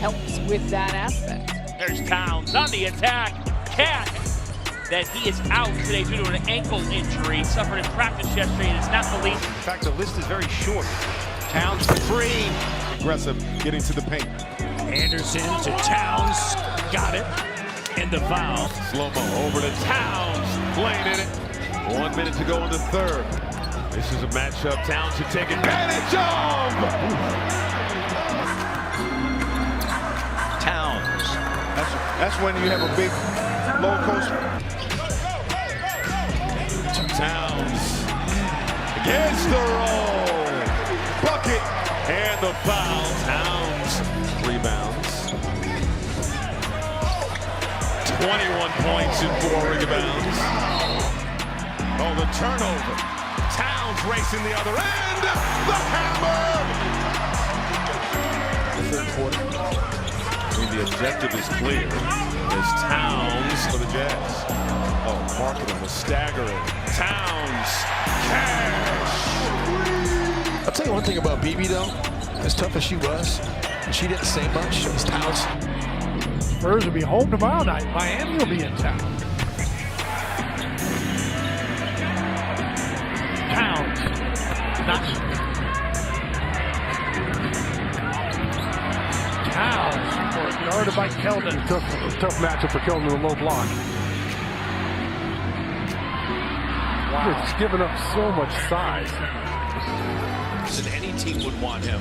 helps with that aspect. There's Towns on the attack. KAT, that he is out today due to an ankle injury. Suffered in practice yesterday and is not the lead. In fact, the list is very short. Towns for free. Aggressive, getting to the paint. Anderson to Towns. Got it. And the foul. Slow-mo over to Towns. Playing in it. 1 minute to go in the third. This is a matchup Towns should take advantage of. Towns. That's when you have a big low coaster. Towns against the roll. Bucket and the foul. Towns rebounds. 21 points and 4 rebounds. Oh, the turnover. Towns racing the other end. The hammer. Third quarter. I mean, the objective is clear. As Towns for the Jazz. Oh, marketing was staggering. Towns. Cash. I'll tell you one thing about BB though. As tough as she was, she didn't say much. It was Towns. Spurs will be home tomorrow night. Miami will be in town. Towns. Towns. Guarded by Keldon. Tough matchup for Keldon in the low block. Wow. He's giving up so much size. And any team would want him.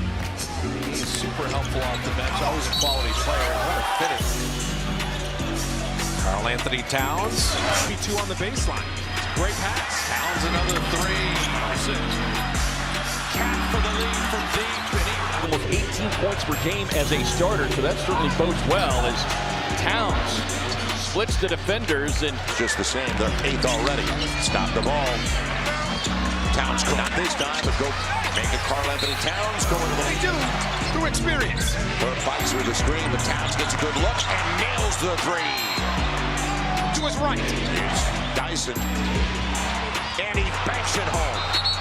He is super helpful off the bench. Always a quality player. What a finish. Karl Anthony Towns. 2 on the baseline. Great pass. Towns another 3. KAT for the lead from deep. Almost 18 points per game as a starter, so that certainly bodes well as Towns splits the defenders. And Just the same. They're 8th already. Stop the ball. Towns not this time, but go make it. Karl Anthony Towns going to the lead. They do through experience. Burke fights through the screen, but Towns gets a good look and nails the 3. To his right. Here's Dyson. And he banks it home.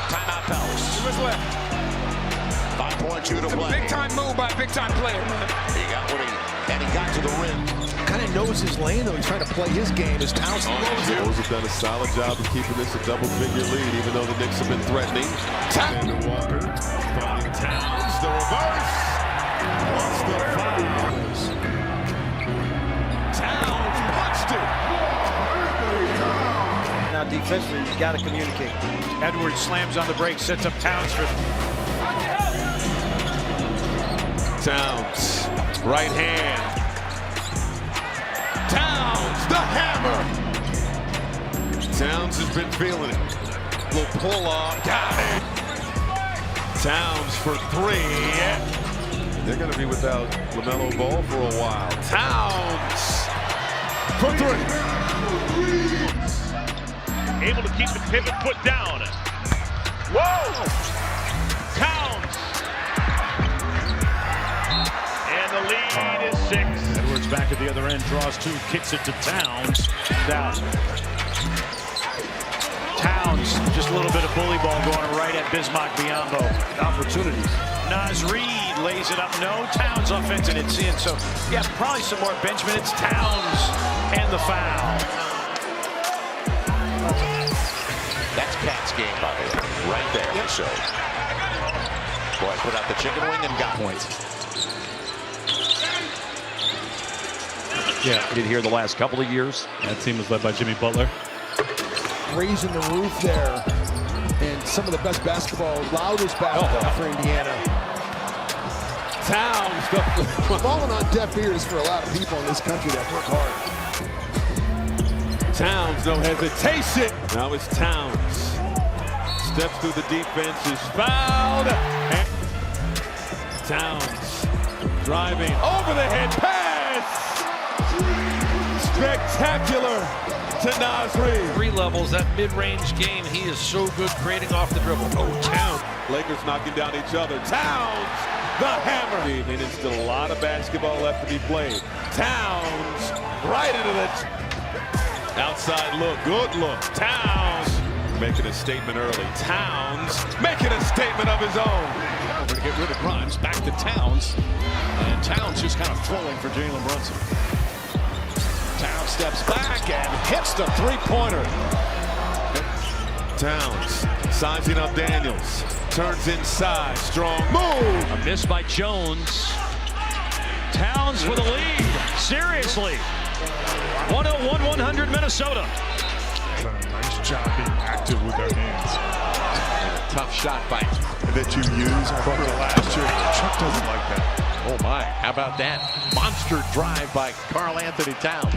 Timeout Palace. To his left. 5.2 to play. Big time move by a big time player. He got what and he got to the rim. Kind of knows his lane though. He's trying to play his game as Towns The Bulls have done a solid job of keeping this a double-figure lead, even though the Knicks have been threatening. Xander Walker finding Towns. The reverse. Wants the foul. Towns punched it. Now defensively, you got to communicate. Edwards slams on the break, sets up Towns for Towns, right hand. Towns, the hammer. Towns has been feeling it. Little pull off, got it. Towns for 3. They're going to be without LaMelo Ball for a while. Towns for 3. able to keep the pivot foot down. Whoa! Towns. And the lead is 6. Edwards back at the other end, draws 2, kicks it to Towns. Down. Towns, just a little bit of bully ball going right at Bismack Biyombo. Opportunities. Naz Reid lays it up. No, Towns offense and it's in. So, yeah, probably some more bench minutes. Towns and the foul. That's KAT's game, by the way, right there. Yep. So, boy, put out the chicken wing and got points. Yeah, we did here the last couple of years. That team was led by Jimmy Butler. Raising the roof there, and some of the best basketball, loudest basketball for Indiana. Towns, falling on deaf ears for a lot of people in this country that work hard. Towns, no hesitation. Now it's Towns. Steps through the defense, is fouled. And Towns driving over the head pass. Spectacular to Naz Reid. 3 levels, that mid-range game, he is so good creating off the dribble. Oh, Towns. Lakers knocking down each other. Towns, the hammer. And there's still a lot of basketball left to be played. Towns, right into the outside look. Good look. Towns making a statement early. Towns making a statement of his own. Over to get rid of Grimes. Back to Towns. And Towns just kind of throwing for Jalen Brunson. Towns steps back and hits the three-pointer. Towns sizing up Daniels. Turns inside. Strong move. A miss by Jones. Towns for the lead. Seriously. 101-100 Minnesota. Nice job being active with their hands. Tough shot by That you use for last year. Chuck doesn't like that. Oh my, how about that? Monster drive by Karl Anthony Towns.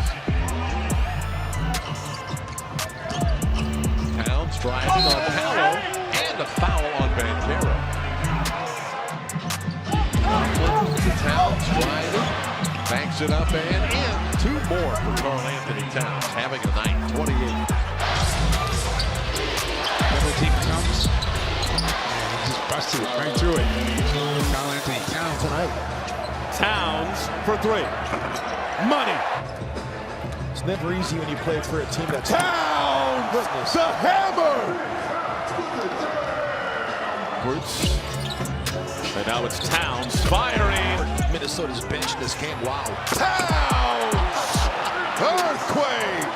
Towns driving on Paolo and a foul on Banchero. Towns driving, banks it up and in. Two more for Karl Anthony Towns, having a night, 28. Double team comes. Just busted it right through it. Karl Anthony Towns tonight. Towns for three. Money. It's never easy when you play for a team that's Towns! The hammer! And now it's Towns firing. Minnesota's bench in this game. Wow. Towns! Earthquake!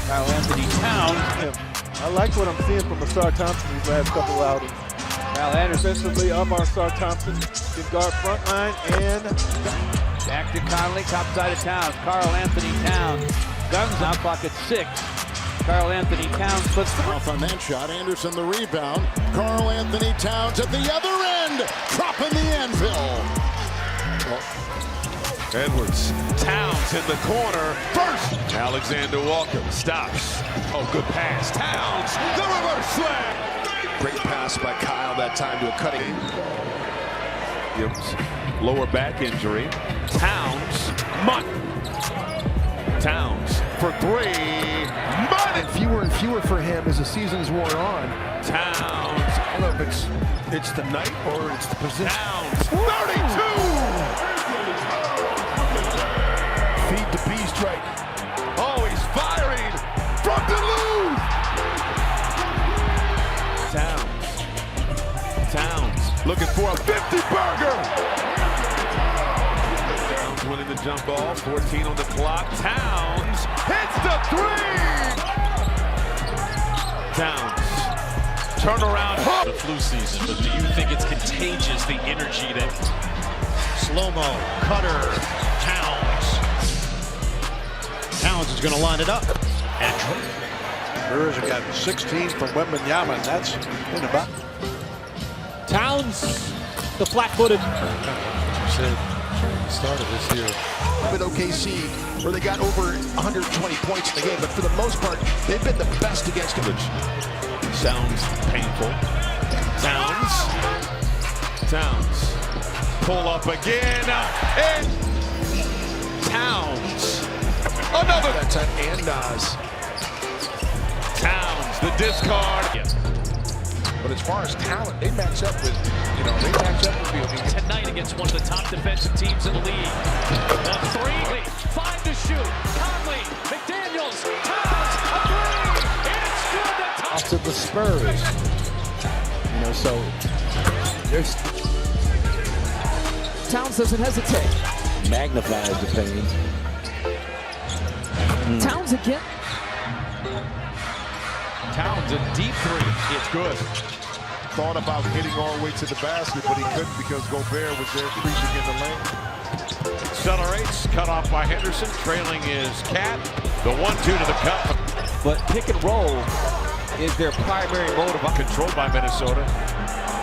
Karl Anthony Towns. I like what I'm seeing from Asar Thompson these last couple outings. Al Anderson Defensively, Asar Thompson can guard front line and back to Conley, top side of Towns. Karl Anthony Towns. Guns now clock at 6. Karl Anthony Towns puts Off on that shot. Anderson the rebound. Karl Anthony Towns at the other end. Dropping the anvil. Edwards. Towns in the corner. First. Alexander Walker stops. Oh, good pass. Towns. The reverse slam. Great pass by Kyle that time to a cutting. Gibbs. Lower back injury. Towns. Money. Towns for three. Money. Fewer and fewer for him as the season's worn on. Towns. I don't know if it's the night or it's the position. Towns. 32. Feed the B strike. Oh, he's firing from Duluth. Towns looking for a 50-burger. Towns winning the jump ball. 14 on the clock. Towns hits the three. Towns. Turnaround hook. The flu season, but do you think it's contagious, the energy that slow-mo, Cutter, Towns is going to line it up. Brewers have got 16 from Wembanyama, and that's in about. Towns, the flat-footed. Started this year. With OKC, where they got over 120 points in the game, but for the most part, they've been the best against him. Sounds painful. Towns. Pull up again. And Towns. Another. That time, and Nas. Towns, the discard. But as far as talent, they match up with, they match up with Field. Tonight against one of the top defensive teams in the league. The three, 5 to shoot. Conley, McDaniels, Towns, a three. It's good to touch. To the Spurs. So there's Towns doesn't hesitate. Magnifies the pain. Towns again. Towns, a deep three. It's good. Thought about getting all the way to the basket, but he couldn't because Gobert was there creeping in the lane. Accelerates, cut off by Henderson. Trailing is KAT. The 1-2 to the cup. But pick and roll is their primary mode of Controlled by Minnesota.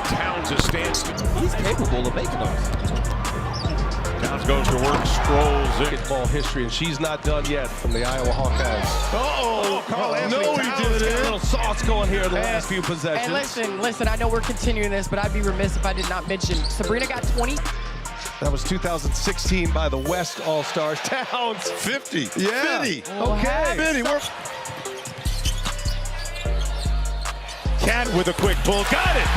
Towns is stands. He's capable of making those. Towns goes to work, strolls in. Ball history, and she's not done yet from the Iowa Hawkeyes. Karl Anthony No, he Towns did it. got A little sauce going here the last few possessions. And listen, I know we're continuing this, but I'd be remiss if I did not mention Sabrina got 20. That was 2016 by the West All-Stars. Towns. 50. Yeah. 50. Okay. 50. KAT with a quick pull. Got it.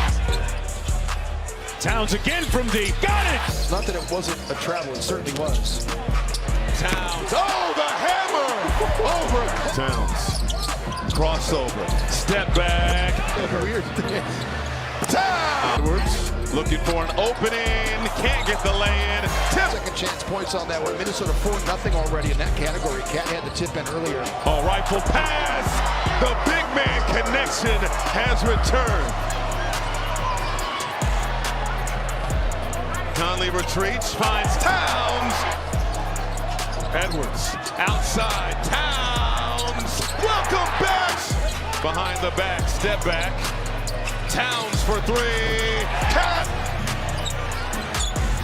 Towns again from deep. Got it. not that it wasn't a travel, it certainly was. Towns. Oh, the hammer. Over. Towns. Crossover. Step back. Weird. Edwards looking for an opening. Can't get the lay-in. Second chance points on that one. Minnesota 4-0 already in that category. Cat had the tip in earlier. A rifle pass. The big man connection has returned. Conley retreats, finds Towns. Edwards outside. Towns. Welcome back. Behind the back. Step back. Towns for three. KAT.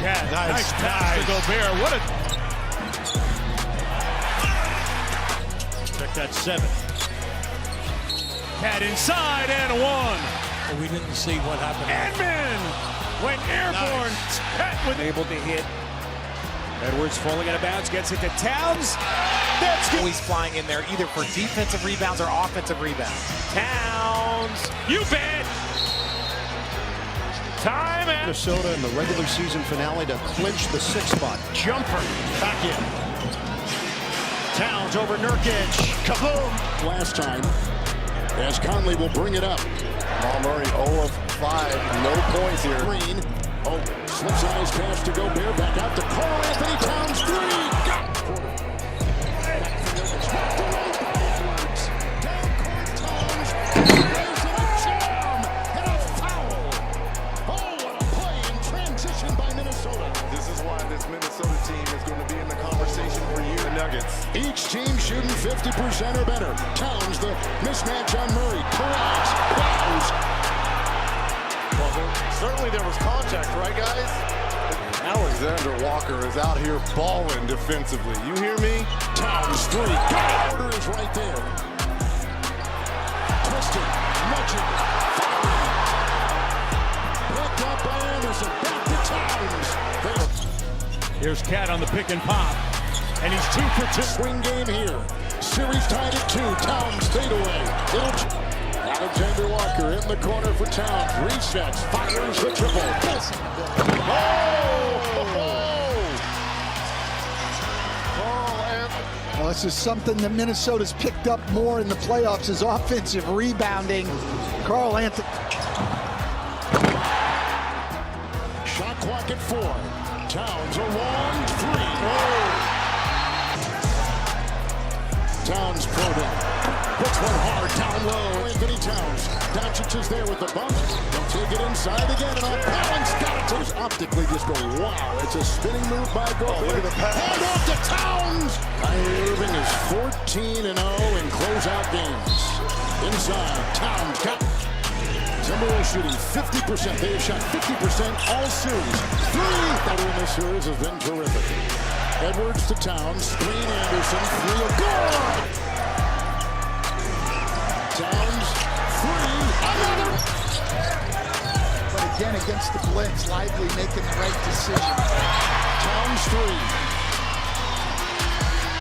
Yeah, nice pass to Gobert. What a... Check that 7. KAT inside and a 1. Well, we didn't see what happened. Edmond went airborne. KAT was Able to hit. Edwards falling out of bounds, gets it to Towns. That's Always flying in there either for defensive rebounds or offensive rebounds. Towns. You bet. Time and Minnesota in the regular season finale to clinch the 6th spot. jumper. Back in. Towns over Nurkic. Kaboom. Last time, as Conley will bring it up. Jamal Murray 0 of 5, no points here. Green, slips on his pass to Gobert, back out to Karl Anthony Towns, 3. Minnesota team is going to be in the conversation for you. The Nuggets. Each team shooting 50% or better. Towns, the mismatch on Murray. Collides. Bows. Well, certainly there was contact, right, guys? Alexander Walker is out here balling defensively. You hear me? Towns, 3. Order is right there. Twisted. Nudging. Firing. Picked up by Anderson. Back to Towns. Here's KAT on the pick and pop. And he's 2 for 2. Swing game here. Series tied at 2. Towns fade away. Alexander Walker in the corner for Towns. Resets. Fires the triple. Well, this is something that Minnesota's picked up more in the playoffs is offensive rebounding. Karl Anthony. Shot clock at 4. Towns a long 3. Towns probing. Puts one hard down low. Anthony Towns. Doncic is there with the bump. They'll take it inside again and on balance. Got it. Just optically just go, wow. It's a spinning move by Gobert. Look at the pass. Hand off to Towns. Kyrie Irving is 14-0 in closeout games. Inside. Towns got it. Timberwolves shooting 50%. They have shot 50% all series. 3. That in this series has been terrific. Edwards to Towns. Screen Anderson. 3. Good. Towns. 3. Another. But again, against the blitz, Lively making the right decision. Towns 3.